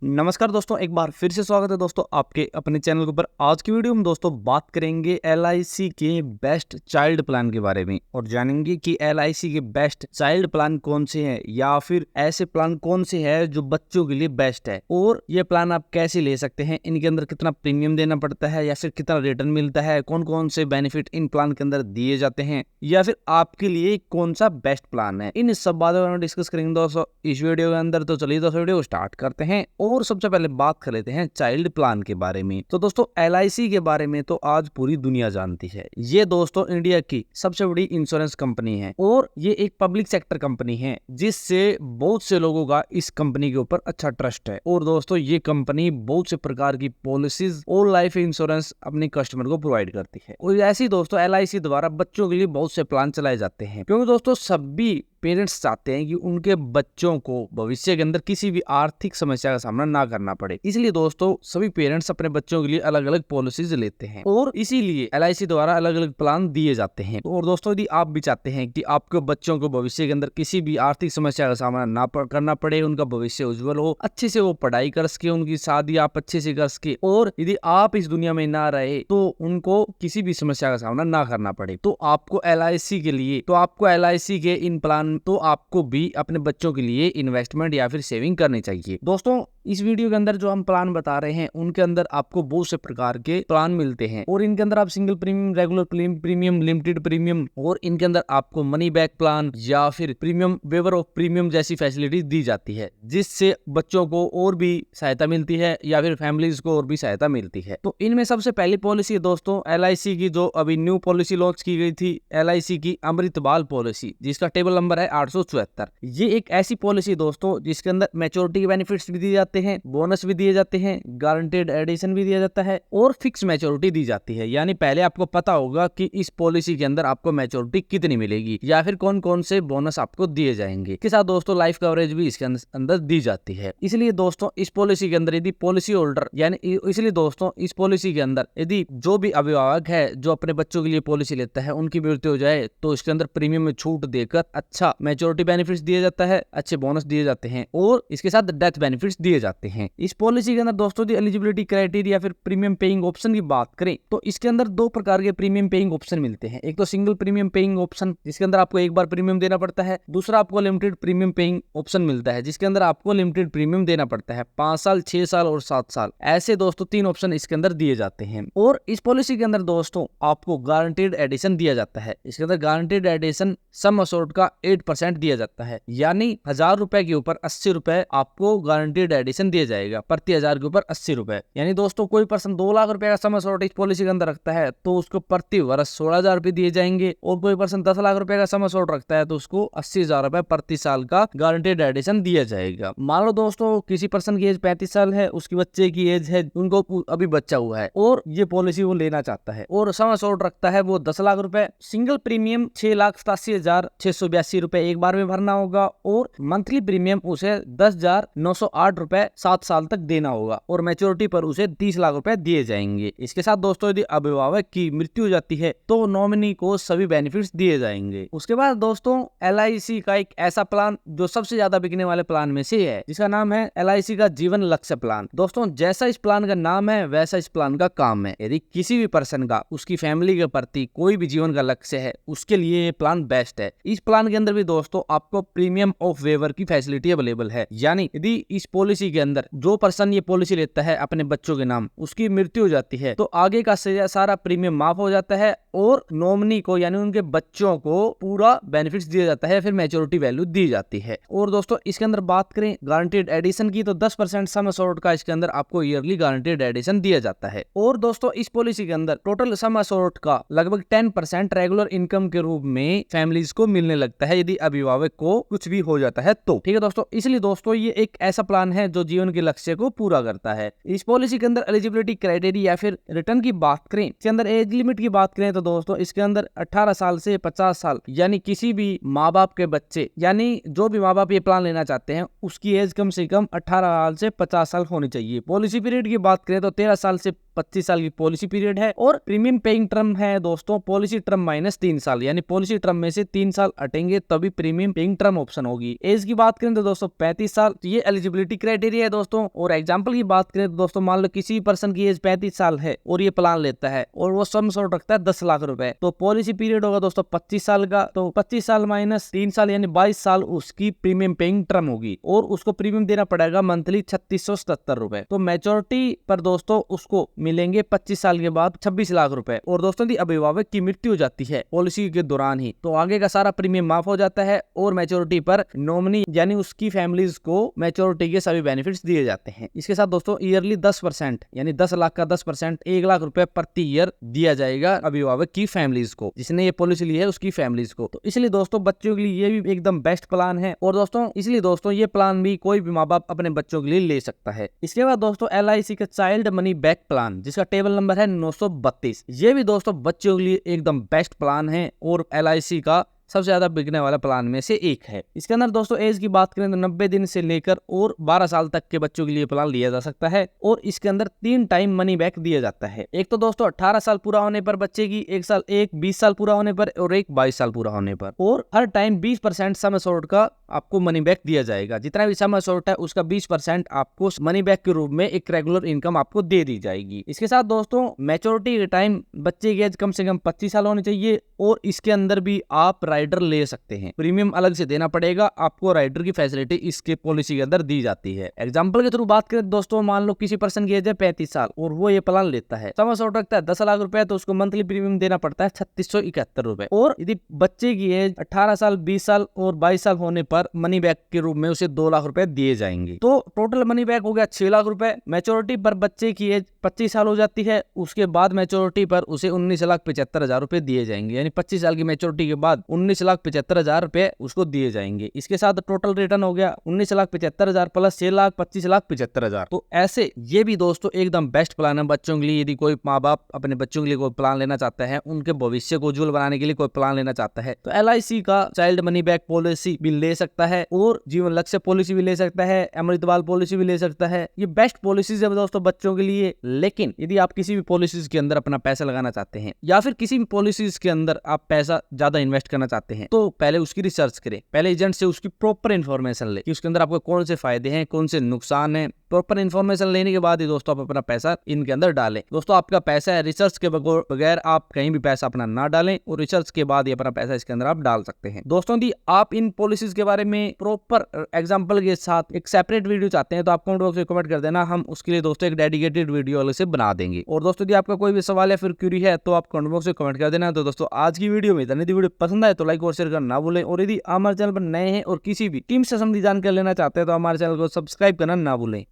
नमस्कार दोस्तों, एक बार फिर से स्वागत है दोस्तों आपके अपने चैनल के ऊपर। आज की वीडियो में दोस्तों बात करेंगे LIC के बेस्ट चाइल्ड प्लान के बारे में और जानेंगे कि LIC के बेस्ट चाइल्ड प्लान कौन से हैं या फिर ऐसे प्लान कौन से हैं जो बच्चों के लिए बेस्ट है और ये प्लान आप कैसे ले सकते हैं, इनके अंदर कितना प्रीमियम देना पड़ता है या फिर कितना रिटर्न मिलता है, कौन कौन से बेनिफिट इन प्लान के अंदर दिए जाते हैं या फिर आपके लिए कौन सा बेस्ट प्लान है। इन सब बातों में डिस्कस करेंगे दोस्तों इस वीडियो के अंदर। तो चलिए दोस्तों वीडियो स्टार्ट करते हैं और सबसे पहले बात कर लेते हैं चाइल्ड प्लान के बारे में। तो दोस्तों LIC के बारे में तो आज पूरी दुनिया जानती है। ये दोस्तों इंडिया की सबसे बड़ी इंश्योरेंस कंपनी है और ये एक पब्लिक सेक्टर कंपनी है जिससे बहुत से लोगों का इस कंपनी के ऊपर अच्छा ट्रस्ट है। और दोस्तों ये कंपनी बहुत से प्रकार की पॉलिसीज और लाइफ इंश्योरेंस अपने कस्टमर को प्रोवाइड करती है। और ऐसे ही दोस्तों LIC द्वारा बच्चों के लिए बहुत से प्लान चलाए जाते हैं, क्योंकि दोस्तों सभी पेरेंट्स चाहते हैं कि उनके बच्चों को भविष्य के अंदर किसी भी आर्थिक समस्या का सामना ना करना पड़े। इसलिए दोस्तों सभी पेरेंट्स अपने बच्चों के लिए अलग अलग पॉलिसीज लेते हैं और इसीलिए LIC द्वारा अलग अलग प्लान दिए जाते हैं। और दोस्तों यदि आप भी चाहते हैं कि आपके बच्चों को भविष्य के अंदर किसी भी आर्थिक समस्या का सामना ना करना पड़े, उनका भविष्य उज्जवल हो, अच्छे से वो पढ़ाई कर सके, उनकी शादी आप अच्छे से कर सके और यदि आप इस दुनिया में ना रहे तो उनको किसी भी समस्या का सामना ना करना पड़े, तो आपको LIC के इन प्लान तो आपको भी अपने बच्चों के लिए इन्वेस्टमेंट या फिर सेविंग करनी चाहिए। दोस्तों इस वीडियो के अंदर जो हम प्लान बता रहे हैं उनके अंदर आपको बहुत से प्रकार के प्लान मिलते हैं और इनके अंदर आप single premium, regular premium, limited premium और इनके अंदर आपको मनी बैक प्लान या फिर प्रीमियम वेवर ऑफ प्रीमियम जैसी फैसिलिटी दी जाती है, जिससे बच्चों को और भी सहायता मिलती है या फिर फैमिलीज को और भी सहायता मिलती है। तो इनमें सबसे पहली पॉलिसी है दोस्तों LIC की, जो अभी न्यू पॉलिसी लॉन्च की गई थी, LIC की अमृत बाल पॉलिसी, जिसका टेबल नंबर है 874। ये एक ऐसी पॉलिसी दोस्तों जिसके अंदर मैच्योरिटी के बेनिफिट्स भी दिए जाते हैं, बोनस भी दिए जाते हैं, गारंटेड एडिशन भी दिया जाता है और फिक्स मैच्योरिटी दी जाती है। यानी पहले आपको पता होगा कि इस पॉलिसी के अंदर आपको मैच्योरिटी कितनी मिलेगी या फिर कौन कौन से बोनस आपको दिए जाएंगे। इसके साथ दोस्तों लाइफ कवरेज भी इसके अंदर दी जाती है। इसलिए दोस्तों इस पॉलिसी के अंदर यदि पॉलिसी होल्डर इसलिए दोस्तों इस पॉलिसी के अंदर यदि जो भी अभिभावक है जो अपने बच्चों के लिए पॉलिसी लेता है, उनकी मृत्यु हो जाए तो इसके अंदर प्रीमियम में छूट देकर अच्छा मैच्योरिटी बेनिफिट्स दिए जाता है, अच्छे बोनस दिए जाते हैं और इसके साथ डेथ बेनिफिट्स दिए जाते हैं। इस पॉलिसी के अंदर दोस्तों जो एलिजिबिलिटी क्राइटेरिया फिर प्रीमियम पेइंग ऑप्शन की बात करें तो इसके अंदर दो प्रकार के प्रीमियम पेइंग ऑप्शन मिलते हैं। एक तो सिंगल प्रीमियम पेइंग ऑप्शन जिसके अंदर आपको एक बार प्रीमियम देना पड़ता है, दूसरा आपको लिमिटेड प्रीमियम पेइंग ऑप्शन मिलता है जिसके अंदर आपको लिमिटेड प्रीमियम देना पड़ता है 5 साल, 6 साल और 7 साल। ऐसे दोस्तों 3 ऑप्शन इसके अंदर दिए जाते हैं। और इस पॉलिसी के अंदर दोस्तों आपको गारंटेड एडिशन दिया जाता है। इसके अंदर गारंटेड एडिशन सम अशोर्ड का 8% दिया जाता है, यानी 1000 रुपए के ऊपर 80 रुपए आपको गारंटेड एडिशन दिया जाएगा, प्रति 1000 के ऊपर 80 रुपए। यानी दोस्तों कोई पर्सन 2 लाख रुपए का सम अशोर्ड इस पॉलिसी के अंदर रखता है तो उसको प्रति वर्ष 16,000 रुपए दिए जाएंगे और कोई पर्सन 10 लाख रुपए का सम अशोर्ड रखता है तो उसको 80,000 रुपए प्रति साल का गारंटेड एडिशन दिया जाएगा। मान लो दोस्तों किसी पर्सन की एज 35 साल है, उसकी बच्चे की एज है, उनको अभी बच्चा हुआ है और ये पॉलिसी वो लेना चाहता है और सम अशोर्ड रखता है वो 10 लाख रुपए। सिंगल प्रीमियम 6,87,682 रुपए एक बार में भरना होगा और मंथली प्रीमियम उसे 10,908 रुपए 7 साल तक देना होगा और मैच्योरिटी पर उसे 30 लाख रुपए दिए जाएंगे। इसके साथ दोस्तों यदि अभिभावक की मृत्यु हो जाती है तो नॉमिनी को सभी बेनिफिट्स दिए जाएंगे। उसके बाद दोस्तों LIC का एक ऐसा प्लान जो सबसे ज्यादा बिकने वाले प्लान में से है, जिसका नाम है LIC का जीवन लक्ष्य प्लान। दोस्तों जैसा इस प्लान का नाम है वैसा इस प्लान का काम है। यदि किसी भी पर्सन का उसकी फैमिली के प्रति कोई भी जीवन का लक्ष्य है उसके लिए ये प्लान बेस्ट है। इस प्लान के अंदर भी दोस्तों आपको प्रीमियम ऑफ वेवर की फैसिलिटी अवेलेबल है, यानी यदि इस पॉलिसी के अंदर जो पर्सन ये पॉलिसी लेता है अपने बच्चों के नाम, उसकी मृत्यु हो जाती है तो आगे का सारा प्रीमियम माफ हो जाता है और नॉमिनी को यानी उनके बच्चों को पूरा बेनिफिट्स दिया जाता है, फिर मैच्योरिटी वैल्यू दी जाती है। और दोस्तों इसके अंदर बात करें गारंटेड एडिशन की तो 10% सम अशोर्ड का इसके अंदर आपको ईयरली गारंटेड एडिशन दिया जाता है। और दोस्तों इस पॉलिसी के अंदर टोटल सम अशोर्ड का लगभग 10% रेगुलर इनकम के रूप में फैमिलीज को मिलने लगता है यदि अभिभावक को कुछ भी हो जाता है तो। ठीक है दोस्तों, इसलिए दोस्तों ये एक ऐसा प्लान है जो जीवन के लक्ष्य को पूरा करता है। इस पॉलिसी के अंदर एलिजिबिलिटी क्राइटेरिया या फिर रिटर्न की बात करें, इसके अंदर एज लिमिट की बात करें तो दोस्तों इसके अंदर 18 साल से 50 साल यानी किसी भी माँ बाप के बच्चे, यानी जो भी माँ बाप ये प्लान लेना चाहते हैं उसकी एज कम से कम 18 साल से 50 साल होनी चाहिए। पॉलिसी पीरियड की बात करें तो 13 साल से 25 साल की पॉलिसी पीरियड है और प्रीमियम पेइंग टर्म है दोस्तों पॉलिसी टर्म माइनस 3 साल, यानी पॉलिसी टर्म में से 3 साल हटेंगे तभी प्रीमियम पेइंग टर्म ऑप्शन होगी। एज की बात करें तो दोस्तों 35 साल। ये एलिजिबिलिटी क्राइटेरिया क्राइटेरिया है दोस्तों। और एग्जाम्पल की बात करें तो दोस्तों मान लो किसी पर्सन की एज 35 साल है और ये प्लान लेता है और वो सम एश्योर्ड रखता है 10 लाख रुपए, तो पॉलिसी पीरियड होगा दोस्तों 25 साल का। तो 25 साल माइनस 3 साल यानी 22 साल उसकी प्रीमियम पेइंग टर्म होगी और उसको प्रीमियम देना पड़ेगा मंथली 3677 रुपए। तो मैच्योरिटी पर दोस्तों उसको मिलेंगे 25 साल के बाद 26 लाख रुपए। और दोस्तों यदि अभिभावक की मृत्यु हो जाती है पॉलिसी के दौरान ही तो आगे का सारा प्रीमियम माफ हो जाता है और मैच्योरिटी पर नॉमिनी यानी उसकी फैमिलीज को मैच्योरिटी के सभी बेनिफिट्स दिए जाते हैं। इसके साथ दोस्तों ईयरली 10% यानी 10 लाख का 10% 1 लाख रुपए प्रति ईयर दिया जाएगा अभिभावक की फैमिलीज को, जिसने ये पॉलिसी ली है उसकी फैमिलीज को। तो इसलिए दोस्तों बच्चों के लिए ये भी एकदम बेस्ट प्लान है। और दोस्तों इसलिए दोस्तों ये प्लान भी कोई भी माँ बाप अपने बच्चों के लिए ले सकता है। इसके बाद दोस्तों LIC का चाइल्ड मनी बैक प्लान जिसका टेबल नंबर है 932, ये भी दोस्तों बच्चों के लिए एकदम बेस्ट प्लान है और LIC का सबसे ज्यादा बिकने वाला प्लान में से एक है। इसके अंदर दोस्तों एज की बात करें तो 90 दिन से लेकर और 12 साल तक के बच्चों के लिए प्लान लिया जा सकता है और इसके अंदर 3 टाइम मनी बैक दिया जाता है। एक तो दोस्तों 18 साल पूरा होने पर बच्चे की, एक 20 साल पूरा होने पर और एक 22 साल पूरा होने पर। और हर टाइम 20% सम एश्योर्ड का आपको मनी बैक दिया जाएगा। जितना भी सम एश्योर्ड है उसका 20% आपको मनी बैक के रूप में एक रेगुलर इनकम आपको दे दी जाएगी। इसके साथ दोस्तों मैच्योरिटी के टाइम बच्चे की एज कम से कम 25 साल होनी चाहिए और इसके अंदर भी आप राइडर ले सकते हैं। प्रीमियम अलग से देना पड़ेगा, आपको राइडर की फैसिलिटी इसके पॉलिसी के अंदर दी जाती है। एग्जांपल के थ्रू बात करें दोस्तों मान लो किसी पर्सन की एज है 35 साल और वो ये प्लान लेता है, सम एश्योर्ड रखता है 10 लाख रुपए, तो उसको मंथली प्रीमियम देना पड़ता है 3671 रुपए। और यदि बच्चे की एज 18 साल 20 साल और 22 साल होने पर मनी बैक के रूप में उसे 2 लाख रुपए दिए जाएंगे। तो टोटल मनी बैक हो गया 6 लाख रुपए। मैच्योरिटी पर बच्चे की एज 25 साल हो जाती है, उसके बाद मैच्योरिटी पर उसे 19,75,000 रुपए दिए जाएंगे, यानी 25 साल की मैच्योरिटी के बाद 19,75,000 रुपए उसको दिए जाएंगे। इसके साथ टोटल रिटर्न हो गया 19,75,000 प्लस 6,25,75,000। तो ऐसे ये भी दोस्तों एकदम बेस्ट प्लान है बच्चों के लिए। यदि कोई माँ बाप अपने बच्चों के लिए कोई प्लान लेना चाहता है, उनके भविष्य को उज्जवल बनाने के लिए कोई प्लान लेना चाहता है, तो LIC का चाइल्ड मनी बैक पॉलिसी भी ले सकता है और जीवन लक्ष्य पॉलिसी भी ले सकता है, अमृतबाल पॉलिसी भी ले सकता है। ये बेस्ट पॉलिसीज है दोस्तों बच्चों के लिए। लेकिन यदि आप किसी भी पॉलिसीज के अंदर अपना पैसा लगाना चाहते हैं या फिर किसी भी पॉलिसीज के अंदर आप पैसा ज्यादा इन्वेस्ट करना चाहते हैं, तो पहले उसकी रिसर्च करें, पहले एजेंट से उसकी प्रॉपर इन्फॉर्मेशन ले कि उसके अंदर आपको कौन से फायदे हैं, कौन से नुकसान है। प्रॉपर इन्फॉर्मेशन लेने के बाद ही दोस्तों आप अपना पैसा इनके अंदर डालें। दोस्तों आपका पैसा है, रिसर्च के बगैर आप कहीं भी पैसा अपना ना डालें और रिसर्च के बाद ही अपना पैसा इसके अंदर आप डाल सकते हैं। दोस्तों यदि आप इन पॉलिसीज के बारे में प्रॉपर एग्जांपल के साथ एक सेपरेट वीडियो चाहते हैं तो आप कमेंट बॉक्स में कमेंट कर देना, हम उसके लिए दोस्तों एक डेडिकेटेड वीडियो अलग से बना देंगे। और दोस्तों यदि आपका कोई भी सवाल या फिर क्यूरी है तो आप कमेंट बॉक्स में कमेंट कर देना। तो दोस्तों आज की वीडियो में यदि वीडियो पसंद आए तो लाइक और शेयर करना ना भूलें और यदि हमारे चैनल पर नए हैं और किसी भी टीम से संबंधित जानकारी लेना चाहते हैं तो हमारे चैनल को सब्सक्राइब करना ना भूलें।